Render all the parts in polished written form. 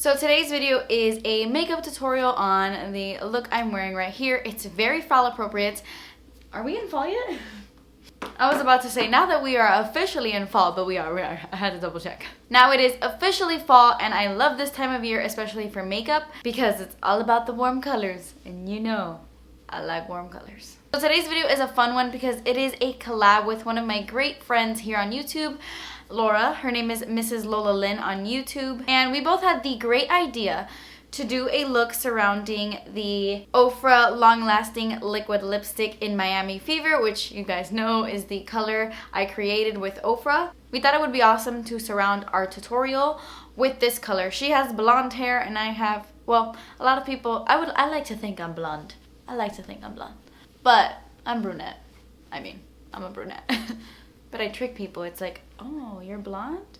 So today's video is a makeup tutorial on the look I'm wearing right here. It's very fall appropriate. Are we in fall yet? I was about to say, now that we are officially in fall, but we are. I had to double check. Now it is officially fall, and I love this time of year, especially for makeup, because it's all about the warm colors, and you know, I like warm colors. So today's video is a fun one because it is a collab with one of my great friends here on YouTube, Laura. Her name is Mrs. Lola Lynn on YouTube, and we both had the great idea to do a look surrounding the Ofra long-lasting liquid lipstick in Miami Fever, which you guys know is the color I created with Ofra. We thought it would be awesome to surround our tutorial with this color. She has blonde hair and I have, well, a lot of people, I like to think I'm blonde. I like to think I'm blonde. But I'm brunette. I mean, I'm a brunette. But I trick people. It's like, oh, you're blonde?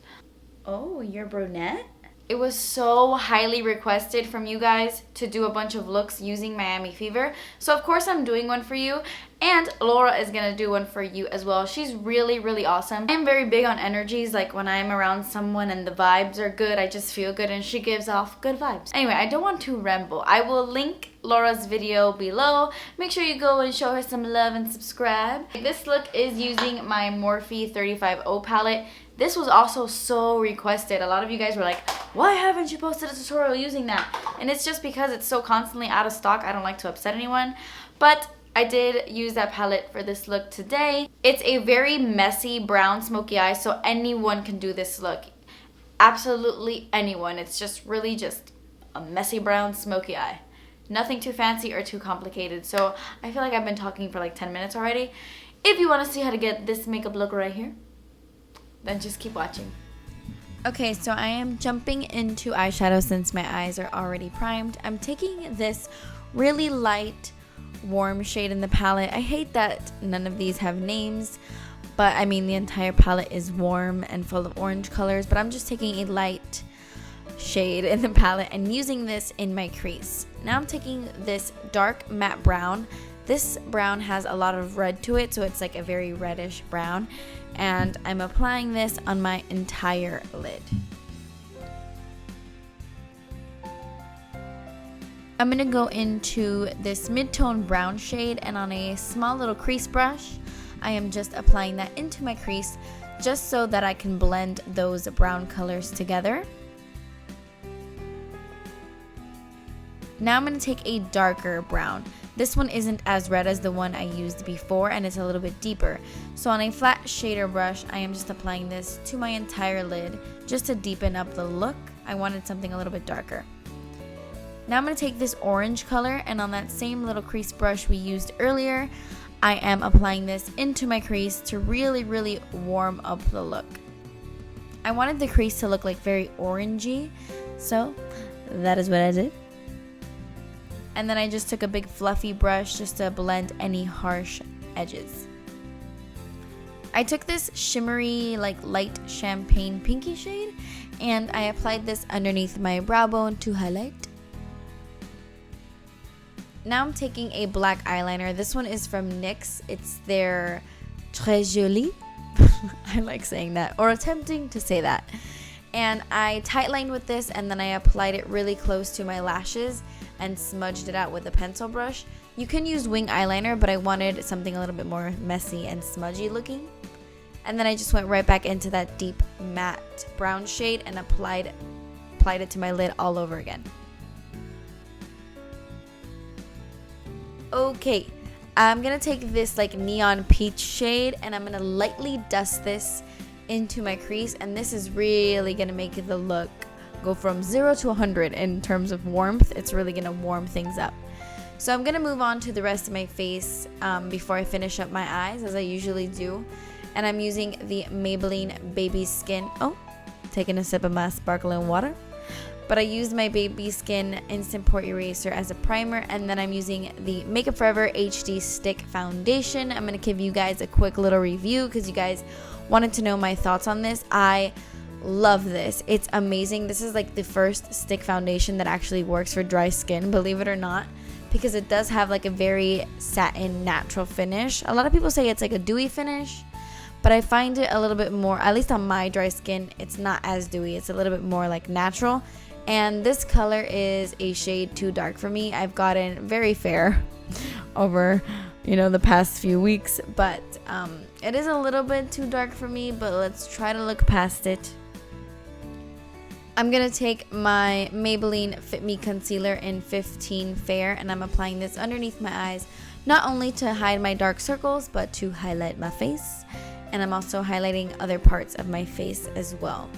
Oh, you're brunette? It was so highly requested from you guys to do a bunch of looks using Miami Fever. So of course I'm doing one for you, and Laura is gonna do one for you as well. She's really, really awesome. I'm very big on energies, like when I'm around someone and the vibes are good, I just feel good, and she gives off good vibes. Anyway, I don't want to ramble. I will link Laura's video below. Make sure you go and show her some love and subscribe. This look is using my Morphe 35O palette. This was also so requested. A lot of you guys were like, why haven't you posted a tutorial using that? And it's just because it's so constantly out of stock. I don't like to upset anyone. But I did use that palette for this look today. It's a very messy brown smoky eye, so anyone can do this look. Absolutely anyone. It's just really just a messy brown smoky eye. Nothing too fancy or too complicated. So I feel like I've been talking for like 10 minutes already. If you want to see how to get this makeup look right here, then just keep watching. Okay, so I am jumping into eyeshadow since my eyes are already primed. I'm taking this really light, warm shade in the palette. I hate that none of these have names, but I mean the entire palette is warm and full of orange colors, but I'm just taking a light shade in the palette and using this in my crease. Now I'm taking this dark matte brown. This brown has a lot of red to it, so it's like a very reddish brown. And I'm applying this on my entire lid. I'm going to go into this mid-tone brown shade, and on a small little crease brush, I am just applying that into my crease just so that I can blend those brown colors together. Now I'm going to take a darker brown. This one isn't as red as the one I used before, and it's a little bit deeper. So on a flat shader brush, I am just applying this to my entire lid just to deepen up the look. I wanted something a little bit darker. Now I'm going to take this orange color, and on that same little crease brush we used earlier, I am applying this into my crease to really, really warm up the look. I wanted the crease to look like very orangey, so that is what I did. And then I just took a big fluffy brush just to blend any harsh edges. I took this shimmery, like light champagne pinky shade, and I applied this underneath my brow bone to highlight. Now I'm taking a black eyeliner. This one is from NYX. It's their Très Jolie. I like saying that, or attempting to say that. And I tightlined with this, and then I applied it really close to my lashes and smudged it out with a pencil brush. You can use wing eyeliner, but I wanted something a little bit more messy and smudgy looking. And then I just went right back into that deep matte brown shade and applied it to my lid all over again. Okay, I'm gonna take this like neon peach shade, and I'm gonna lightly dust this into my crease, and this is really gonna make the look go from 0 to 100 in terms of warmth. It's really gonna warm things up. So I'm gonna move on to the rest of my face before I finish up my eyes, as I usually do. And I'm using the Maybelline Baby Skin. Oh, taking a sip of my sparkling water. But I used my Baby Skin Instant Pore Eraser as a primer, and then I'm using the Makeup Forever HD Stick Foundation. I'm gonna give you guys a quick little review because you guys wanted to know my thoughts on this. I love this. It's amazing. This is like the first stick foundation that actually works for dry skin, believe it or not, because it does have like a very satin natural finish. A lot of people say it's like a dewy finish, but I find it a little bit more, at least on my dry skin, it's not as dewy. It's a little bit more like natural. And this color is a shade too dark for me. I've gotten very fair over, you know, the past few weeks, but it is a little bit too dark for me, but let's try to look past it. I'm gonna take my Maybelline Fit Me Concealer in 15 Fair, and I'm applying this underneath my eyes, not only to hide my dark circles, but to highlight my face. And I'm also highlighting other parts of my face as well.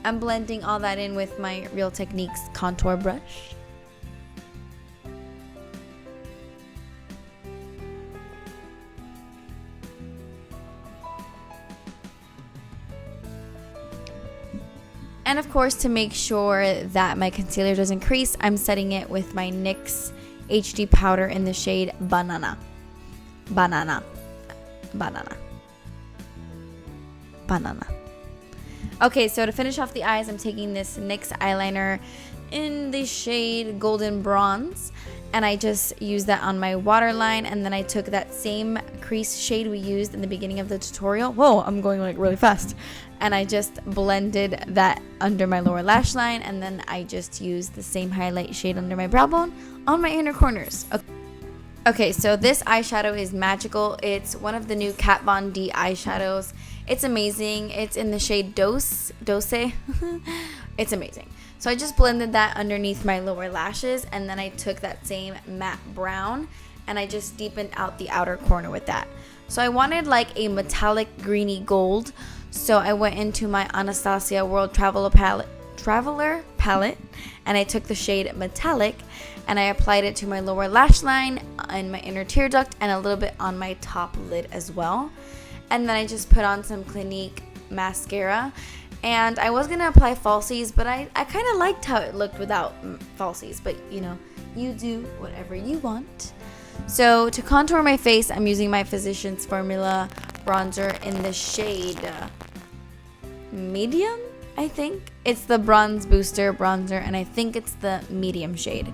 I'm blending all that in with my Real Techniques contour brush. And of course, to make sure that my concealer doesn't crease, I'm setting it with my NYX HD Powder in the shade Banana. Banana. Banana. Banana. Okay, so to finish off the eyes, I'm taking this NYX eyeliner in the shade Golden Bronze. And I just used that on my waterline, and then I took that same crease shade we used in the beginning of the tutorial. Whoa, I'm going like really fast. And I just blended that under my lower lash line, and then I just used the same highlight shade under my brow bone on my inner corners. Okay, so this eyeshadow is magical. It's one of the new Kat Von D eyeshadows. It's amazing. It's in the shade Doce. It's amazing. So I just blended that underneath my lower lashes, and then I took that same matte brown and I just deepened out the outer corner with that. So I wanted like a metallic greeny gold, so I went into my Anastasia World Traveler palette and I took the shade Metallic and I applied it to my lower lash line and my inner tear duct and a little bit on my top lid as well. And then I just put on some Clinique mascara. And I was going to apply falsies, but I kind of liked how it looked without falsies. But, you know, you do whatever you want. So, to contour my face, I'm using my Physicians Formula bronzer in the shade Medium, I think. It's the Bronze Booster bronzer, and I think it's the medium shade.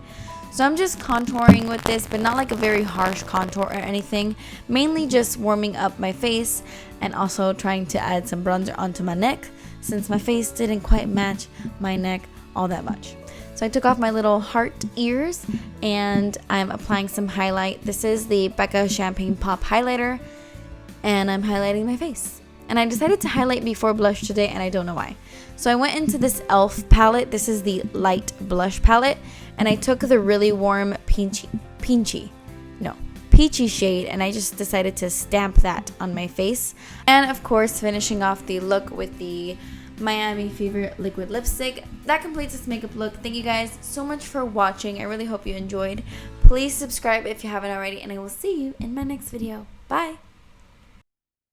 So, I'm just contouring with this, but not like a very harsh contour or anything. Mainly just warming up my face and also trying to add some bronzer onto my neck, since my face didn't quite match my neck all that much. So I took off my little heart ears and I'm applying some highlight. This is the Becca Champagne Pop Highlighter and I'm highlighting my face. And I decided to highlight before blush today and I don't know why. So I went into this e.l.f. palette. This is the light blush palette and I took the really warm peachy shade and I just decided to stamp that on my face. And of course, finishing off the look with the Miami Fever liquid lipstick. That completes this makeup look. Thank you guys so much for watching. I really hope you enjoyed. Please subscribe if you haven't already and I will see you in my next video. Bye!